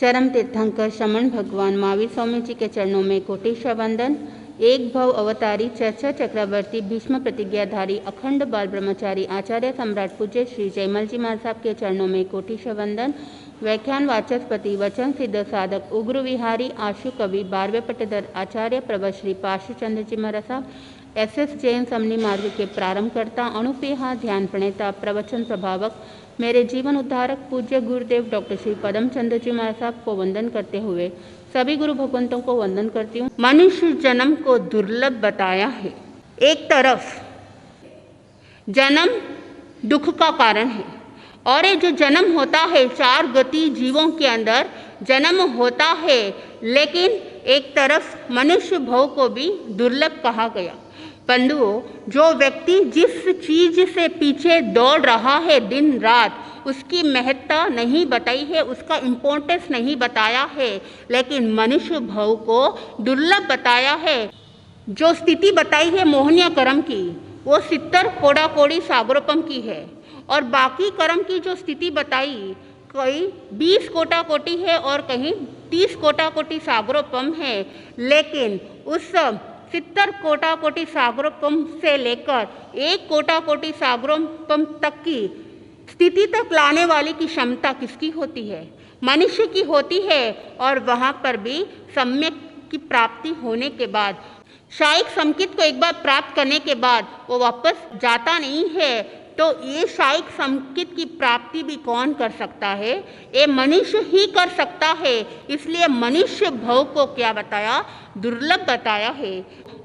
चरम तीर्थंकर श्रमण भगवान महावीर स्वामी जी के चरणों में कोटिशा वंदन। एक भव अवतारी चर्चा चक्रवर्ती भीष्म प्रतिज्ञाधारी अखंड बाल ब्रह्मचारी आचार्य सम्राट पूज्य श्री जयमल जी महाराज साहब के चरणों में कोटिशा वंदन। व्याख्यान वाचस्पति वचन सिद्ध साधक उग्र विहारी आशु कवि 12वें पट्टेदार आचार्य प्रभा श्री पार्श्व चंद्र जी महाराज साहब SS जैन समनी मार्ग के प्रारंभकर्ता अणुपेहा ध्यान प्रणेता प्रवचन प्रभावक मेरे जीवन उद्धारक पूज्य गुरुदेव डॉक्टर श्री पदम चंद्र जी महाराज साहब को वंदन करते हुए सभी गुरु भगवंतों को वंदन करती हूँ। मनुष्य जन्म को दुर्लभ बताया है। एक तरफ जन्म दुख का कारण है और ये जो जन्म होता है 4 गति जीवों के अंदर जन्म होता है, लेकिन एक तरफ मनुष्य भव को भी दुर्लभ कहा गया। बंधुओं, जो व्यक्ति जिस चीज से पीछे दौड़ रहा है दिन रात, उसकी महत्ता नहीं बताई है, उसका इम्पोर्टेंस नहीं बताया है, लेकिन मनुष्य भव को दुर्लभ बताया है। जो स्थिति बताई है मोहनिया कर्म की, वो 70 कोड़ा कोड़ी सागरोपम की है, और बाकी कर्म की जो स्थिति बताई कहीं 20 कोटा कोटि है और कहीं 30 कोटा कोटि सागरोपम है, लेकिन उस 70 कोटा कोटि सागरोपम से लेकर 1 कोटा कोटि सागरोपम तक की स्थिति तक लाने वाली की क्षमता किसकी होती है? मनुष्य की होती है। और वहाँ पर भी सम्यक की प्राप्ति होने के बाद, शायिक संकित को एक बार प्राप्त करने के बाद वो वापस जाता नहीं है। तो ये शायिक संकित की प्राप्ति भी कौन कर सकता है? ये मनुष्य ही कर सकता है। इसलिए मनुष्य भव को क्या बताया? दुर्लभ बताया है।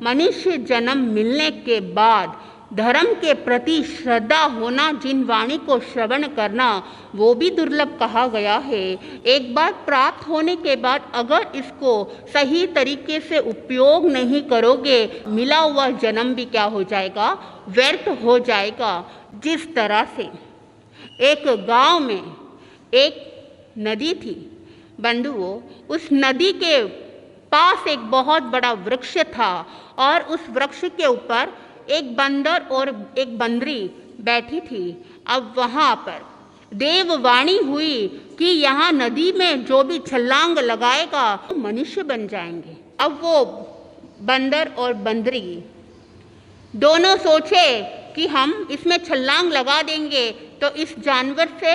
मनुष्य जन्म मिलने के बाद धर्म के प्रति श्रद्धा होना, जिन वाणी को श्रवण करना, वो भी दुर्लभ कहा गया है। एक बार प्राप्त होने के बाद अगर इसको सही तरीके से उपयोग नहीं करोगे, मिला हुआ जन्म भी क्या हो जाएगा? व्यर्थ हो जाएगा। जिस तरह से एक गांव में एक नदी थी बंधुओं, उस नदी के पास एक बहुत बड़ा वृक्ष था और उस वृक्ष के ऊपर एक बंदर और एक बंदरी बैठी थी। अब वहाँ पर देववाणी हुई कि यहाँ नदी में जो भी छलांग लगाएगा मनुष्य बन जाएंगे। अब वो बंदर और बंदरी दोनों सोचे कि हम इसमें छलांग लगा देंगे तो इस जानवर से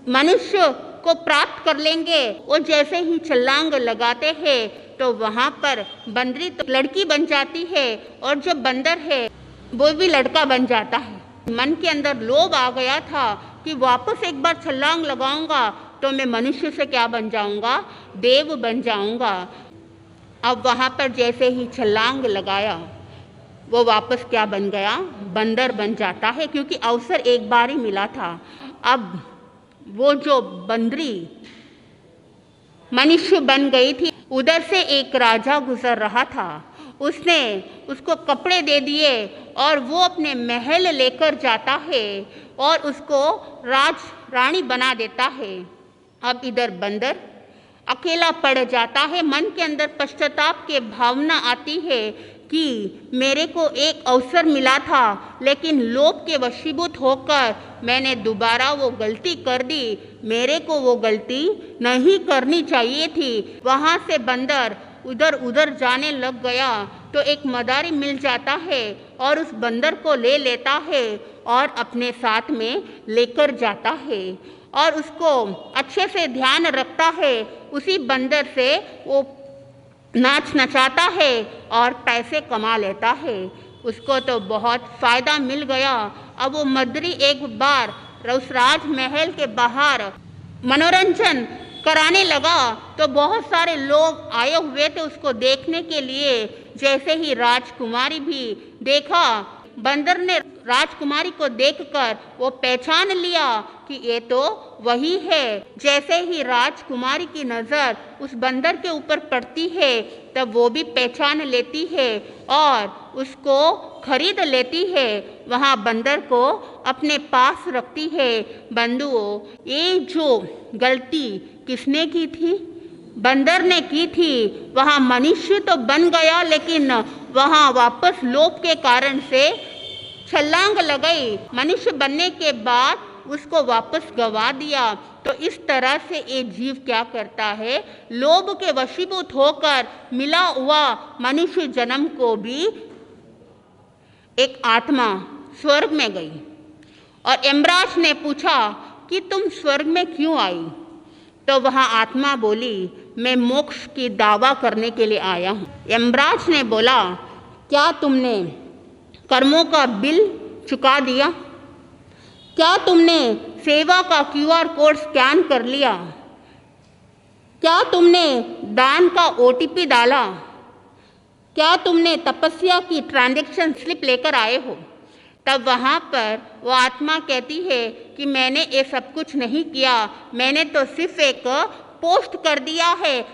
मनुष्य को प्राप्त कर लेंगे। वो जैसे ही छलांग लगाते हैं तो वहाँ पर बंदरी तो लड़की बन जाती है और जो बंदर है वो भी लड़का बन जाता है। मन के अंदर लोभ आ गया था कि वापस एक बार छलांग लगाऊंगा तो मैं मनुष्य से क्या बन जाऊंगा? देव बन जाऊंगा। अब वहाँ पर जैसे ही छलांग लगाया वो वापस क्या बन गया? बंदर बन जाता है, क्योंकि अवसर एक बार ही मिला था। अब वो जो बंदरी मनुष्य बन गई थी, उधर से एक राजा गुजर रहा था। उसने उसको कपड़े दे दिए और वो अपने महल लेकर जाता है और उसको रानी बना देता है। अब इधर बंदर अकेला पड़ जाता है। मन के अंदर पश्चाताप की भावना आती है कि मेरे को एक अवसर मिला था, लेकिन लोभ के वशीभूत होकर मैंने दोबारा वो गलती कर दी। मेरे को वो गलती नहीं करनी चाहिए थी। वहाँ से बंदर उधर उधर जाने लग गया तो एक मदारी मिल जाता है और उस बंदर को ले लेता है और अपने साथ में लेकर जाता है और उसको अच्छे से ध्यान रखता है। उसी बंदर से वो नाच नचाता है और पैसे कमा लेता है। उसको तो बहुत फ़ायदा मिल गया। अब वो मदरी एक बार उस राजमहल के बाहर मनोरंजन कराने लगा तो बहुत सारे लोग आए हुए थे उसको देखने के लिए। जैसे ही राजकुमारी भी देखा, बंदर ने राजकुमारी को देखकर वो पहचान लिया कि ये तो वही है। जैसे ही राजकुमारी की नज़र उस बंदर के ऊपर पड़ती है तब वो भी पहचान लेती है और उसको खरीद लेती है। वहाँ बंदर को अपने पास रखती है। बंधुओं, ये जो गलती किसने की थी? बंदर ने की थी। वहाँ मनुष्य तो बन गया, लेकिन वहाँ वापस लोभ के कारण से छलांग लगाई। मनुष्य बनने के बाद उसको वापस गवा दिया। तो इस तरह से ये जीव क्या करता है, लोभ के वशीभूत होकर मिला हुआ मनुष्य जन्म को भी एक आत्मा स्वर्ग में गई। और यमराज ने पूछा कि तुम स्वर्ग में क्यों आई? तो वहाँ आत्मा बोली, मैं मोक्ष की दावा करने के लिए आया हूँ। यमराज ने बोला, क्या तुमने कर्मों का बिल चुका दिया? क्या तुमने सेवा का QR कोड स्कैन कर लिया? क्या तुमने दान का OTP डाला? क्या तुमने तपस्या की ट्रांजैक्शन स्लिप लेकर आए हो? तब वहाँ पर वो आत्मा कहती है कि मैंने ये सब कुछ नहीं किया, मैंने तो सिर्फ एक पोस्ट कर दिया है,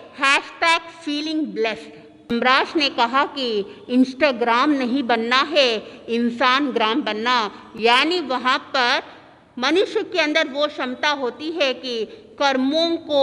#feelingblessed। यमराज ने कहा कि इंस्टाग्राम नहीं बनना है, इंसान ग्राम बनना। यानी वहाँ पर मनुष्य के अंदर वो क्षमता होती है कि कर्मों को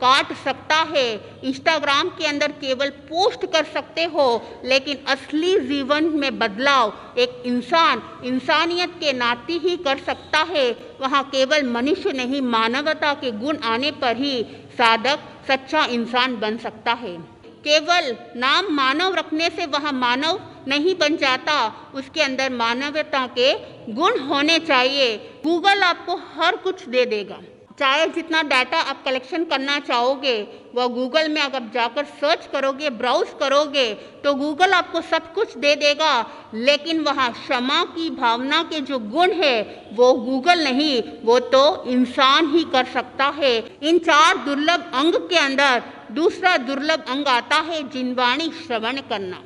काट सकता है। इंस्टाग्राम के अंदर केवल पोस्ट कर सकते हो, लेकिन असली जीवन में बदलाव एक इंसान इंसानियत के नाते ही कर सकता है। वहाँ केवल मनुष्य नहीं, मानवता के गुण आने पर ही साधक सच्चा इंसान बन सकता है। केवल नाम मानव रखने से वहाँ मानव नहीं बन जाता, उसके अंदर मानवता के गुण होने चाहिए। गूगल आपको हर कुछ दे देगा, चाहे जितना डाटा आप कलेक्शन करना चाहोगे वह गूगल में अगर जाकर सर्च करोगे, ब्राउज करोगे तो गूगल आपको सब कुछ दे देगा, लेकिन वहाँ क्षमा की भावना के जो गुण है वो गूगल नहीं, वो तो इंसान ही कर सकता है। इन 4 दुर्लभ अंग के अंदर दूसरा दुर्लभ अंग आता है जिनवाणी श्रवण करना।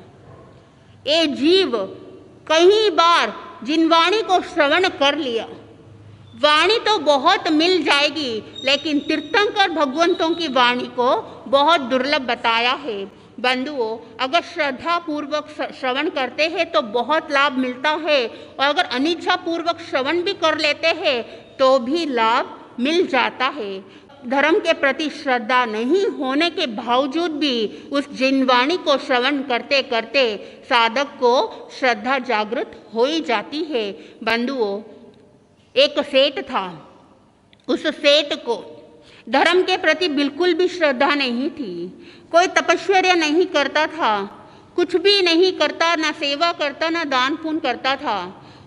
ये जीव कई बार जिनवाणी को श्रवण कर लिया, वाणी तो बहुत मिल जाएगी, लेकिन तीर्थंकर भगवंतों की वाणी को बहुत दुर्लभ बताया है। बंधुओं, अगर श्रद्धा पूर्वक श्रवण करते हैं तो बहुत लाभ मिलता है, और अगर अनिच्छा पूर्वक श्रवण भी कर लेते हैं तो भी लाभ मिल जाता है। धर्म के प्रति श्रद्धा नहीं होने के बावजूद भी उस जिनवाणी को श्रवण करते करते साधक को श्रद्धा जागृत हो ही जाती है। बंधुओं, एक सेठ था, उस सेठ को धर्म के प्रति बिल्कुल भी श्रद्धा नहीं थी, कोई तपस्या नहीं करता था, कुछ भी नहीं करता, ना सेवा करता, ना दान पुण्य करता था।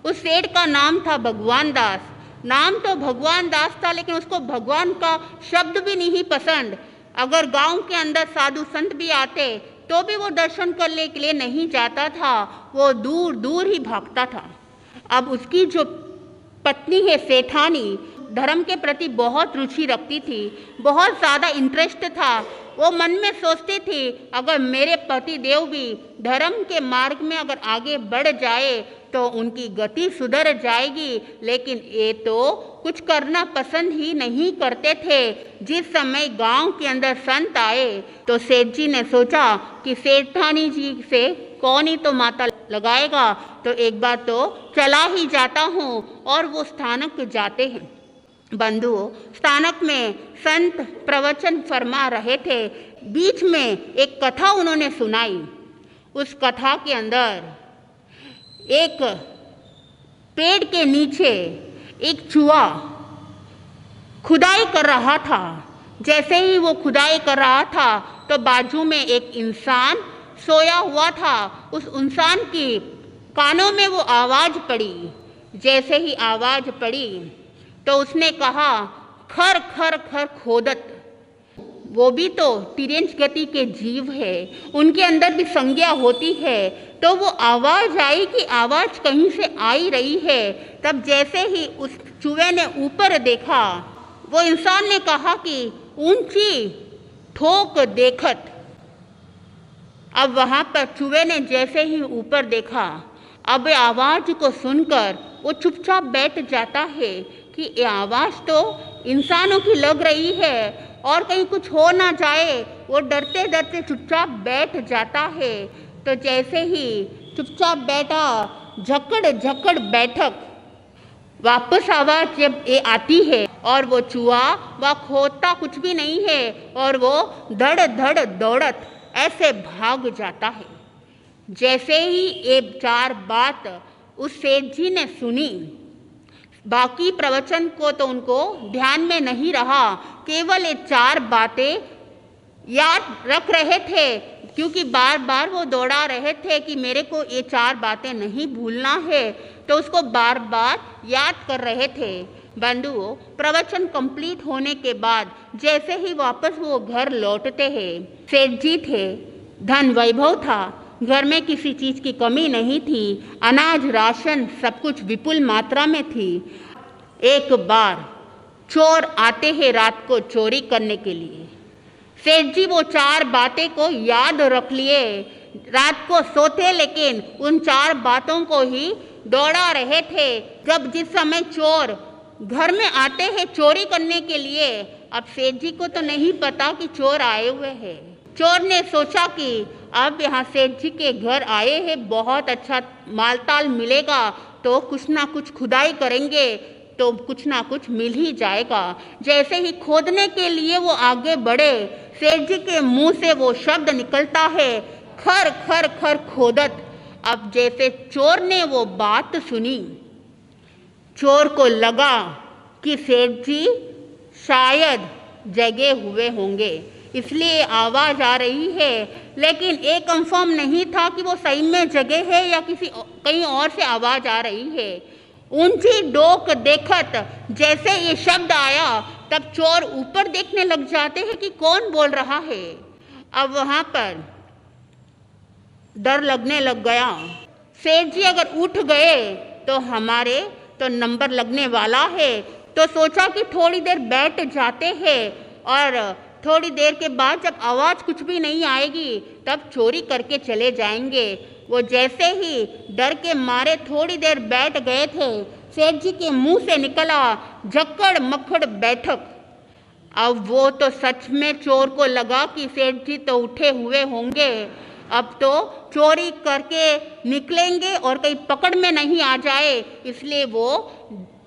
उस सेठ का नाम था भगवान दास। नाम तो भगवान दास था, लेकिन उसको भगवान का शब्द भी नहीं पसंद। अगर गांव के अंदर साधु संत भी आते तो भी वो दर्शन करने के लिए नहीं जाता था, वो दूर दूर ही भागता था। अब उसकी जो पत्नी है सेठानी, धर्म के प्रति बहुत रुचि रखती थी, बहुत ज़्यादा इंटरेस्ट था। वो मन में सोचती थी अगर मेरे पति देव भी धर्म के मार्ग में अगर आगे बढ़ जाए तो उनकी गति सुधर जाएगी, लेकिन ये तो कुछ करना पसंद ही नहीं करते थे। जिस समय गांव के अंदर संत आए तो सेठ जी ने सोचा कि सेठानी जी से कौन ही तो माता लगाएगा, तो एक बार तो चला ही जाता हूँ, और वो स्थानक जाते हैं। बंधुओं, स्थानक में संत प्रवचन फरमा रहे थे, बीच में एक कथा उन्होंने सुनाई। उस कथा के अंदर एक पेड़ के नीचे एक चूहा खुदाई कर रहा था। जैसे ही वो खुदाई कर रहा था तो बाजू में एक इंसान सोया हुआ था। उस इंसान की कानों में वो आवाज़ पड़ी। जैसे ही आवाज़ पड़ी तो उसने कहा, खर खर खर खोदत। वो भी तो तिर्यंच गति के जीव है, उनके अंदर भी संज्ञा होती है। तो वो आवाज़ आई कि आवाज़ कहीं से आ ही रही है। तब जैसे ही उस चूहे ने ऊपर देखा, वो इंसान ने कहा कि ऊंची ठोक देखत। अब वहाँ पर चूहे ने जैसे ही ऊपर देखा, अब आवाज़ को सुनकर वो चुपचाप बैठ जाता है कि ये आवाज़ तो इंसानों की लग रही है और कहीं कुछ हो ना जाए। वो डरते डरते चुपचाप बैठ जाता है। तो जैसे ही चुपचाप बैठा, झकड़ झकड़ बैठक, वापस आवाज़ जब ये आती है और वो चूहा वह खोदता कुछ भी नहीं है और वो धड़ धड़ दौड़त ऐसे भाग जाता है। जैसे ही ये 4 बात उस सेठ जी ने सुनी, बाकी प्रवचन को तो उनको ध्यान में नहीं रहा, केवल ये 4 बातें याद रख रहे थे, क्योंकि बार बार वो दौड़ा रहे थे कि मेरे को ये 4 बातें नहीं भूलना है, तो उसको बार बार याद कर रहे थे। बंधुओं, प्रवचन कंप्लीट होने के बाद जैसे ही वापस वो घर लौटते हैं, सेठ जी थे, धन वैभव था, घर में किसी चीज़ की कमी नहीं थी, अनाज राशन सब कुछ विपुल मात्रा में थी। एक बार चोर आते हैं रात को चोरी करने के लिए। सेठ जी वो 4 बातें को याद रख लिए, रात को सोते लेकिन उन 4 बातों को ही दौड़ा रहे थे। जब जिस समय चोर घर में आते हैं चोरी करने के लिए, अब सेठ जी को तो नहीं पता कि चोर आए हुए हैं। चोर ने सोचा कि अब यहाँ सेठ जी के घर आए हैं, बहुत अच्छा मालताल मिलेगा, तो कुछ ना कुछ खुदाई करेंगे तो कुछ ना कुछ मिल ही जाएगा। जैसे ही खोदने के लिए वो आगे बढ़े, सेठ जी के मुंह से वो शब्द निकलता है, खर खर खर खोदत। अब जैसे चोर ने वो बात सुनी, चोर को लगा कि सेठ जी शायद जगे हुए होंगे, इसलिए आवाज़ आ रही है, लेकिन ये कंफर्म नहीं था कि वो सही में जगे है या कहीं और से आवाज़ आ रही है। ऊंची डोक देखत जैसे ये शब्द आया, तब चोर ऊपर देखने लग जाते हैं कि कौन बोल रहा है। अब वहाँ पर डर लगने लग गया। सेठ जी अगर उठ गए तो हमारे तो नंबर लगने वाला है, तो सोचा कि थोड़ी देर बैठ जाते हैं और थोड़ी देर के बाद जब आवाज़ कुछ भी नहीं आएगी तब चोरी करके चले जाएंगे। वो जैसे ही डर के मारे थोड़ी देर बैठ गए थे, सेठ जी के मुंह से निकला झक्कड़ मक्खड़ बैठक। अब वो तो सच में चोर को लगा कि सेठ जी तो उठे हुए होंगे, अब तो चोरी करके निकलेंगे और कहीं पकड़ में नहीं आ जाए, इसलिए वो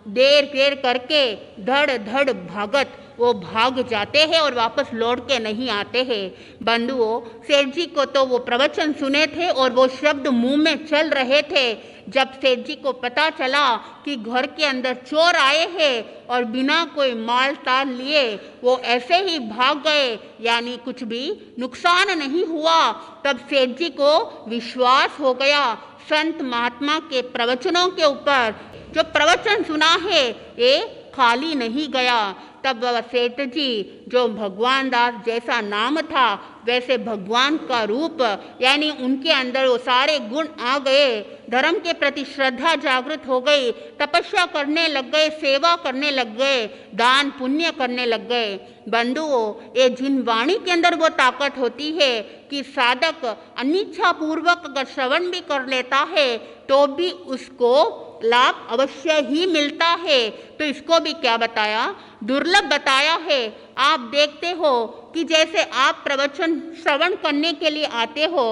देर करके धड़ धड़ भागत वो भाग जाते हैं और वापस लौट के नहीं आते हैं। बंधुओं, सेठ जी को तो वो प्रवचन सुने थे और वो शब्द मुंह में चल रहे थे। जब सेठ जी को पता चला कि घर के अंदर चोर आए हैं और बिना कोई माल ताल लिए वो ऐसे ही भाग गए, यानी कुछ भी नुकसान नहीं हुआ, तब सेठ जी को विश्वास हो गया संत महात्मा के प्रवचनों के ऊपर। जो प्रवचन सुना है ये खाली नहीं गया। तब वह सेठ जी, जो भगवान दास जैसा नाम था वैसे भगवान का रूप, यानी उनके अंदर वो सारे गुण आ गए, धर्म के प्रति श्रद्धा जागृत हो गई, तपस्या करने लग गए, सेवा करने लग गए, दान पुण्य करने लग गए। बंधुओं, ये जिन वाणी के अंदर वो ताकत होती है कि साधक अनिच्छा पूर्वक अगर श्रवण भी कर लेता है तो भी उसको लाभ अवश्य ही मिलता है। तो इसको भी क्या बताया, दुर्लभ बताया है। आप देखते हो कि जैसे आप प्रवचन श्रवण करने के लिए आते हो,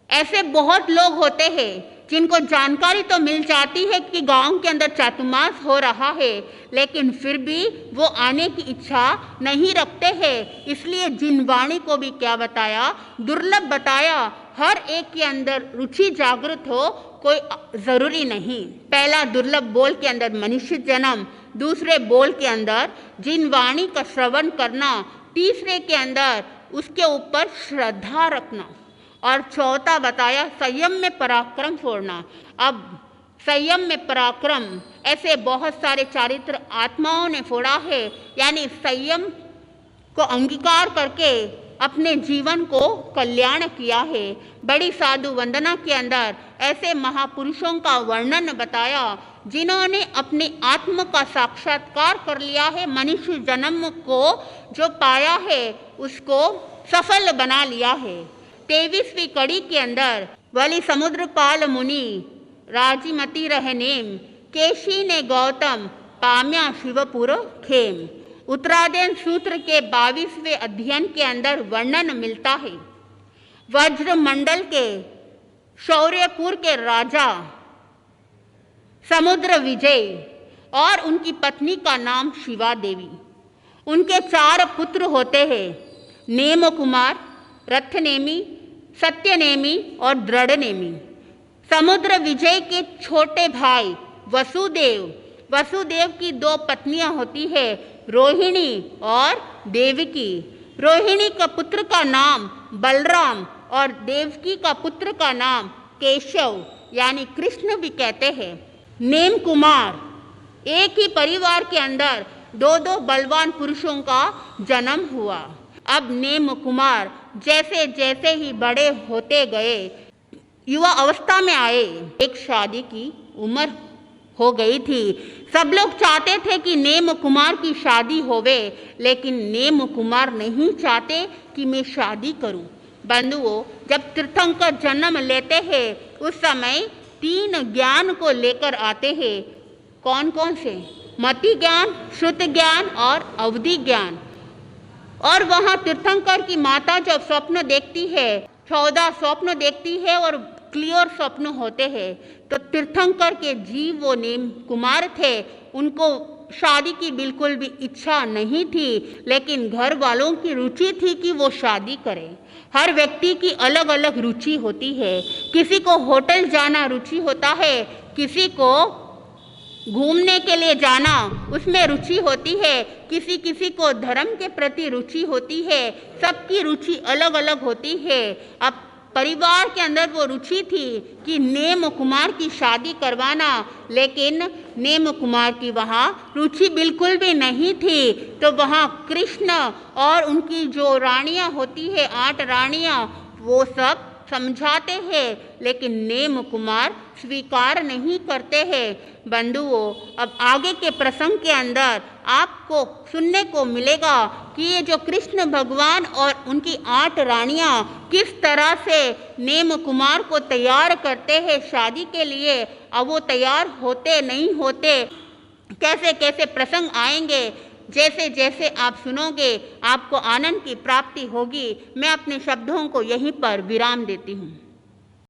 ऐसे बहुत लोग होते हैं जिनको जानकारी तो मिल जाती है कि गांव के अंदर चातुर्मास हो रहा है, लेकिन फिर भी वो आने की इच्छा नहीं रखते हैं। इसलिए जिन वाणी को भी क्या बताया, दुर्लभ बताया। हर एक के अंदर रुचि जागृत हो, कोई ज़रूरी नहीं। पहला दुर्लभ बोल के अंदर मनुष्य जन्म, दूसरे बोल के अंदर जिन वाणी का श्रवण करना, तीसरे के अंदर उसके ऊपर श्रद्धा रखना, और चौथा बताया संयम में पराक्रम फोड़ना। अब संयम में पराक्रम ऐसे बहुत सारे चारित्र आत्माओं ने फोड़ा है, यानी संयम को अंगीकार करके अपने जीवन को कल्याण किया है। बड़ी साधु वंदना के अंदर ऐसे महापुरुषों का वर्णन बताया जिन्होंने अपनी आत्म का साक्षात्कार कर लिया है, मनुष्य जन्म को जो पाया है उसको सफल बना लिया है। 23वीं कड़ी के अंदर वली समुद्र पाल मुनि राजीमती रहनेम, केशी ने गौतम पाम्या शिवपुर खेम। उत्तरायण सूत्र के 22वें अध्ययन के अंदर वर्णन मिलता है वज्रमंडल के शौर्यपुर के राजा समुद्र विजय और उनकी पत्नी का नाम शिवा देवी। उनके 4 पुत्र होते हैं, नेम कुमार, रथनेमी, सत्यनेमी और दृढ़नेमी। समुद्र विजय के छोटे भाई वसुदेव वसुदेव की दो पत्नियां होती है, रोहिणी और देवकी। रोहिणी का पुत्र का नाम बलराम और देवकी का पुत्र का नाम केशव यानी कृष्ण भी कहते हैं। नेम कुमार, एक ही परिवार के अंदर दो दो बलवान पुरुषों का जन्म हुआ। अब नेम कुमार जैसे जैसे ही बड़े होते गए, युवा अवस्था में आए, एक शादी की उम्र हो गई थी। सब लोग चाहते थे कि नेम कुमार की शादी होवे, लेकिन नेम कुमार नहीं चाहते कि मैं शादी करूं। बंधुओं, जब तीर्थंकर जन्म लेते हैं उस समय 3 ज्ञान को लेकर आते हैं। कौन कौन से? मति ज्ञान, श्रुत ज्ञान और अवधि ज्ञान। और वहाँ तीर्थंकर की माता जब स्वप्न देखती है, 14 स्वप्न देखती है और क्लियर स्वप्न होते हैं। तो तीर्थंकर के जीव वो नेम कुमार थे, उनको शादी की बिल्कुल भी इच्छा नहीं थी, लेकिन घर वालों की रुचि थी कि वो शादी करें। हर व्यक्ति की अलग अलग रुचि होती है। किसी को होटल जाना रुचि होता है, किसी को घूमने के लिए जाना उसमें रुचि होती है, किसी किसी को धर्म के प्रति रुचि होती है। सबकी रुचि अलग अलग होती है। अब परिवार के अंदर वो रुचि थी कि नेम कुमार की शादी करवाना, लेकिन नेम कुमार की वहाँ रुचि बिल्कुल भी नहीं थी। तो वहाँ कृष्ण और उनकी जो रानियाँ होती है, 8 रानियाँ, वो सब समझाते हैं, लेकिन नेम कुमार स्वीकार नहीं करते हैं। बंधुओं, अब आगे के प्रसंग के अंदर आपको सुनने को मिलेगा कि ये जो कृष्ण भगवान और उनकी 8 रानियां किस तरह से नेम कुमार को तैयार करते हैं शादी के लिए। अब वो तैयार होते नहीं होते, कैसे कैसे प्रसंग आएंगे, जैसे जैसे आप सुनोगे आपको आनंद की प्राप्ति होगी। मैं अपने शब्दों को यहीं पर विराम देती हूँ।